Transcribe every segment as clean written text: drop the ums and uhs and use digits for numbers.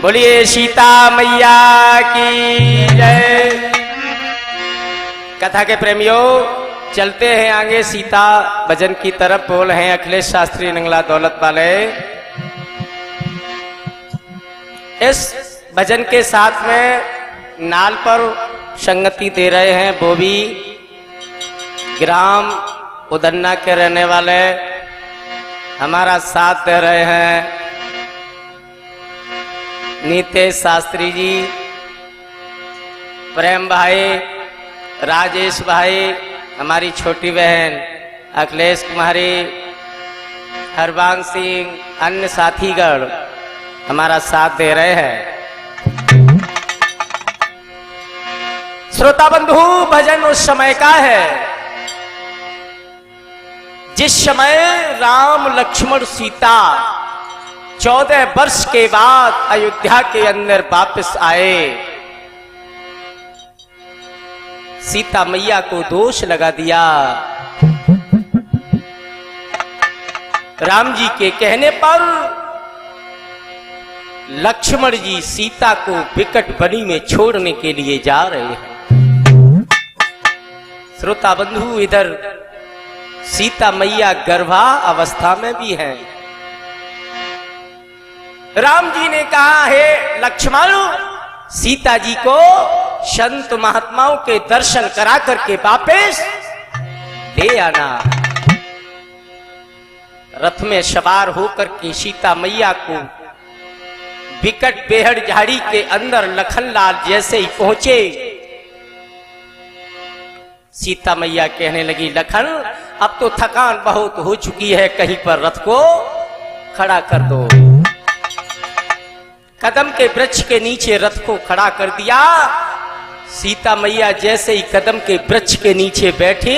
बोलिए सीता मैया की जय। कथा के प्रेमियों, चलते हैं आगे सीता भजन की तरफ। बोल हैं अखिलेश शास्त्री नंगला दौलत वाले। इस भजन के साथ में नाल पर संगति दे रहे हैं बोबी, ग्राम उदन्ना के रहने वाले हमारा साथ दे रहे हैं नीतेश शास्त्री जी, प्रेम भाई, राजेश भाई, हमारी छोटी बहन अखिलेश कुमारी, हरबांग सिंह, अन्य साथीगण हमारा साथ दे रहे हैं। श्रोता बंधु, भजन उस समय का है जिस समय राम लक्ष्मण सीता 14 वर्ष के बाद अयोध्या के अंदर वापस आए। सीता मैया को दोष लगा दिया। राम जी के कहने पर लक्ष्मण जी सीता को विकट बनी में छोड़ने के लिए जा रहे हैं। श्रोता बंधु, इधर सीता मैया गर्भा अवस्था में भी हैं। राम जी ने कहा है लक्ष्मण, सीता जी को संत महात्माओं के दर्शन करा करके वापस ले आना। रथ में सवार होकर के सीता मैया को विकट बेहड़ झाड़ी के अंदर लखनलाल जैसे ही पहुंचे, सीता मैया कहने लगी, लखन अब तो थकान बहुत हो चुकी है, कहीं पर रथ को खड़ा कर दो। कदम के वृक्ष के नीचे रथ को खड़ा कर दिया। सीता मैया जैसे ही कदम के वृक्ष के नीचे बैठी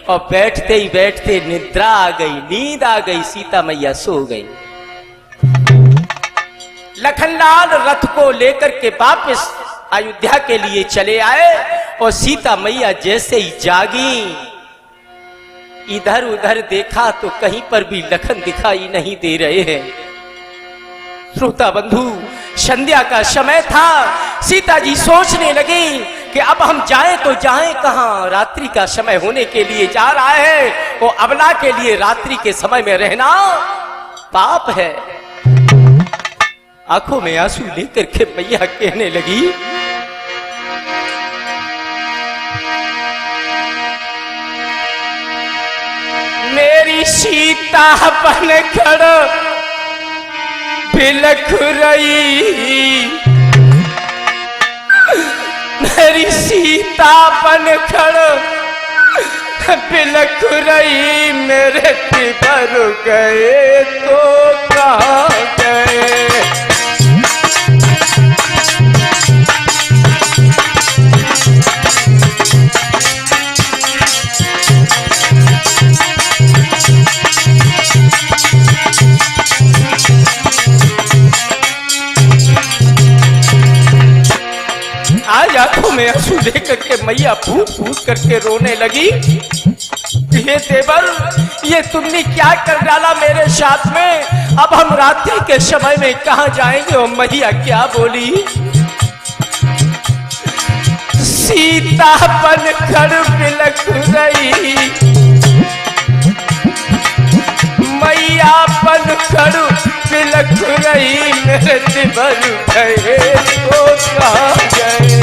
और बैठते ही बैठते निद्रा आ गई, नींद आ गई, सीता मैया सो गई। लखनलाल रथ को लेकर के वापस अयोध्या के लिए चले आए और सीता मैया जैसे ही जागी, इधर उधर देखा तो कहीं पर भी लखन दिखाई नहीं दे रहे हैं। श्रोता बंधु, संध्या का समय था। सीता जी सोचने लगी कि अब हम जाएं तो जाएं कहां, रात्रि का समय होने के लिए जा रहा है। वो अबला के लिए रात्रि के समय में रहना पाप है। आंखों में आंसू लेकर के मैया कहने लगी, मेरी सीता बन खड़ो बिलख रही, मेरी सीता बन खड़ो बिलख रही, मेरे तिबर गए तो कहाँ गए। आज आंखों में आंसू लेकर के मैया फूट फूट करके रोने लगी। ये देवर, ये तुमने क्या कर डाला मेरे साथ में, अब हम रात्रि के समय में कहां जाएंगे। और मैया क्या बोली, सीता बन खड़ बिलख रही, मैया बन खड़ बिलख रही, मेरे तिबर गए तो कहाँ गए।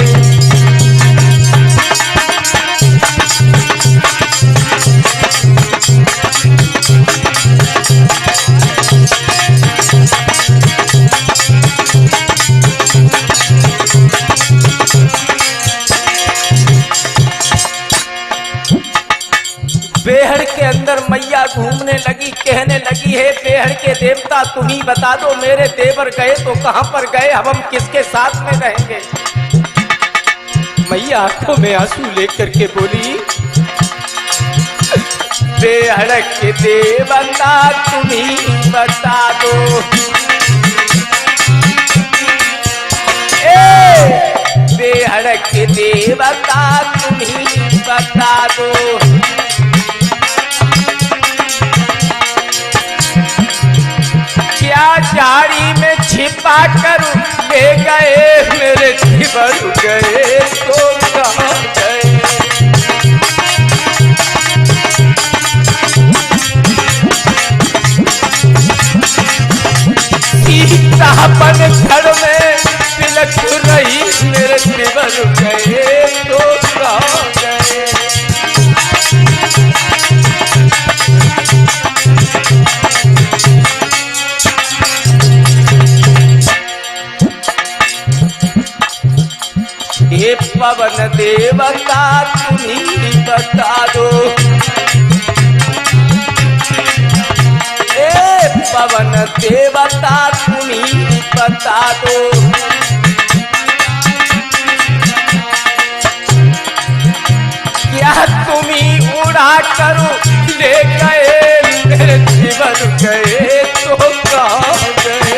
बेहड़ के अंदर मैया घूमने लगी, कहने लगी, है बेहड़ के देवता तुम ही बता दो, मेरे देवर गए तो कहां पर गए, अब हम किसके साथ में रहेंगे। मैया आंखों में आंसू लेकर के बोली, बेहड़ के देवता तुम ही बता दो, बेहड़ के देवता तुम ही बता दो, क्या झाड़ी में छिपा कर ले गए मेरे जीवन गए तो कहाँ गए। सीता बन घर में तिलक रही मेरे जीवन गए तो कहाँ गए। हे पवन देवता तुम्ही बता दो, हे पवन देवता तुम्ही बता दो, क्या तुम्ही उड़ा करो ले गए मेरे जीवन गए तो कहाँ गए।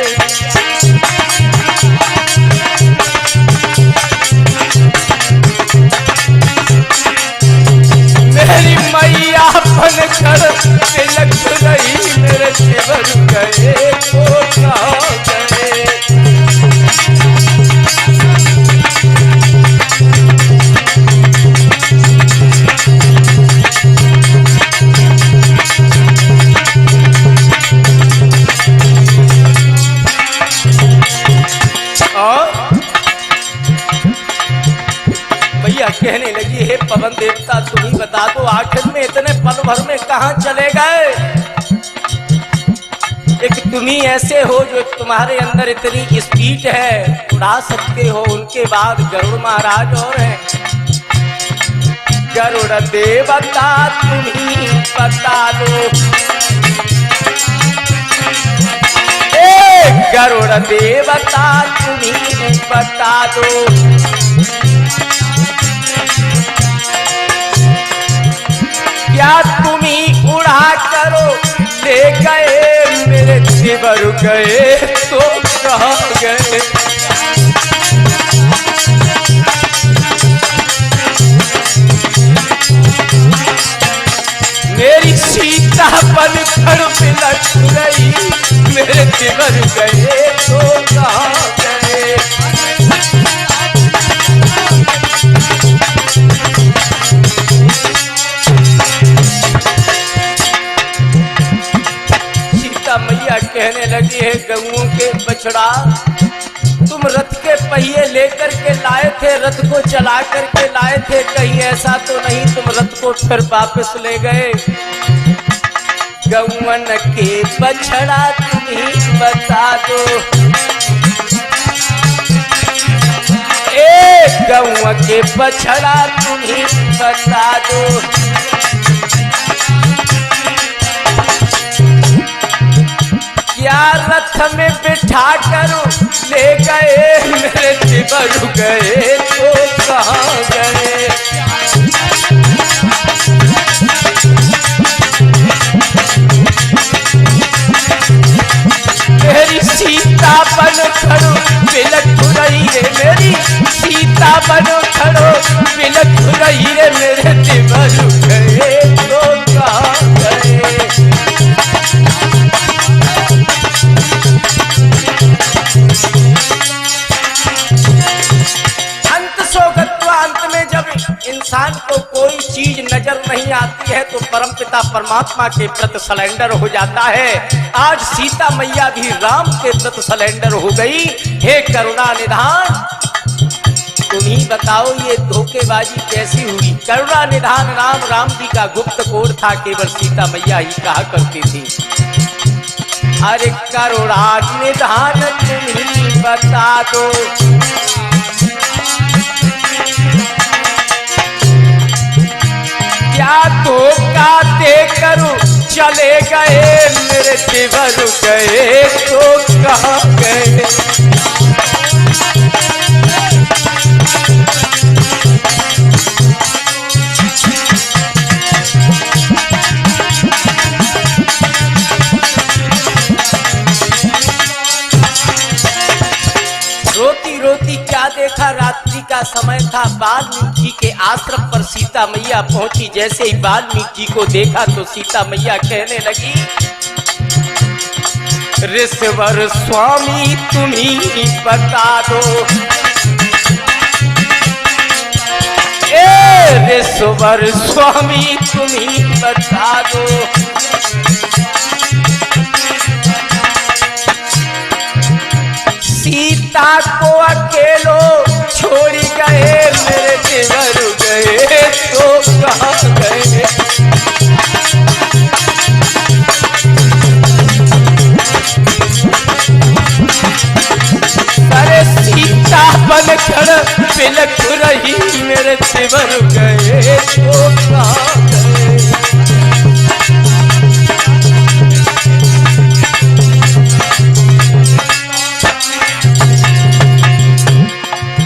मेरी मैया बनकर तिलक रही मेरे जीवन गए तो कहाँ गए। मैया कहने लगी हे पवन देवता तुम ही बता दो, आखिर में इतने पल भर में कहाँ चले गए। एक तुम ही ऐसे हो जो तुम्हारे अंदर इतनी स्पीड है, उड़ा सकते हो। उनके बाद गरुड़ महाराज और हैं। गरुड़ देवता तुम ही बता दो, गरुड़ देवता तुम ही बता दो, क्या तुम ही उड़ा करो ले गए मेरे जीवन गए तो कहाँ गए। मेरी सीता बनकर बिलख रही मेरे जीवन गए तो कहाँ गए। सीता मैया कहने लगी है गऊओं के बछड़ा, तुम रथ के पहिए लेकर के लाए थे, रथ को चला करके लाए थे, कहीं ऐसा तो नहीं तुम रथ को फिर वापस ले गए। गौवन के बछड़ा तुम ही बता दो, गौवा के बछड़ा तुम ही बता दो, क्या रथ में बिठा करो ले गए मेरे जीवन गए तो कहाँ गए। मेरी सीता बन खड़ो बिलख रही है, मेरी सीता बन खड़ो बिलख रही है मेरे जीवन गए तो कहाँ गए। इंसान को कोई चीज नजर नहीं आती है तो परमपिता परमात्मा के प्रति सरेंडर हो जाता है। आज सीता मैया भी राम के प्रति सरेंडर हो गई। हे करुणा निधान तुम ही बताओ ये धोखेबाजी कैसी हुई। करुणा निधान राम, राम जी का गुप्त कोड था, केवल सीता मैया ही कहा करती थी। अरे करुणा निधान तुम ही बता दो, क्या धोखा दे करूं चले गए मेरे जीवन गए तो कहाँ गए। रोती रोती क्या देखा, रात्रि का समय था, वाल्मीकि जी के आश्रम पर सीता मैया पहुंची। जैसे ही वाल्मीकि जी को देखा तो सीता मैया कहने लगी ऋषवर स्वामी तुम्ही बता दो, ऋषवर स्वामी तुम्ही बता दो। सीता को अकेलो छोड़ी गए, मेरे देवर गए तो कहाँ गए। अरे सीता बनकर बिलख रही, मेरे देवर गए तो कहाँ गए।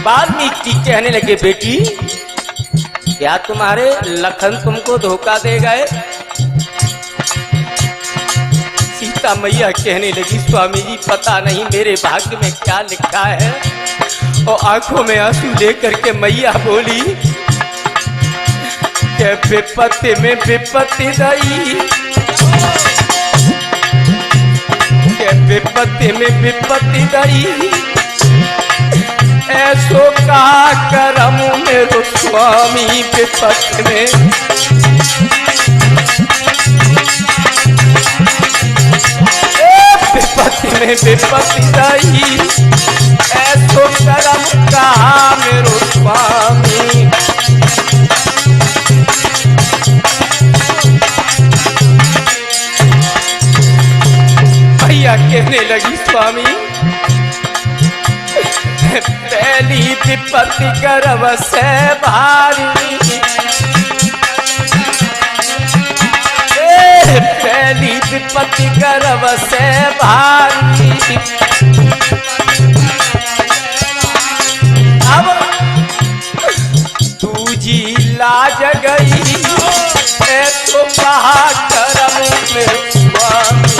वाल्मीकि कहने लगे, बेटी क्या तुम्हारे लखन तुमको धोखा दे गए। सीता मैया कहने लगी, स्वामी जी पता नहीं मेरे भाग्य में क्या लिखा है। और आंखों में आंसू लेकर के मैया बोली कि विपत्ति में विपत्ति दई, कि विपत्ति में विपत्ति दई, ऐसो का करम मेरो स्वामी विपत्ति में। विपत्ति में विपत्ति दई, ऐसो करम का मेरो स्वामी। भैया कहने लगी, स्वामी पहली विपत्ति गर्भ से भारी, पहली विपत्ति गर्भ से भारी। अब दूजी लाज गई, तो कहा करम में स्वामी।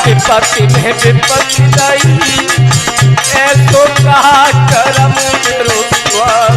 विपत्ति में विपत्ति दई, ऐसो कहा करम मेरो स्वामी।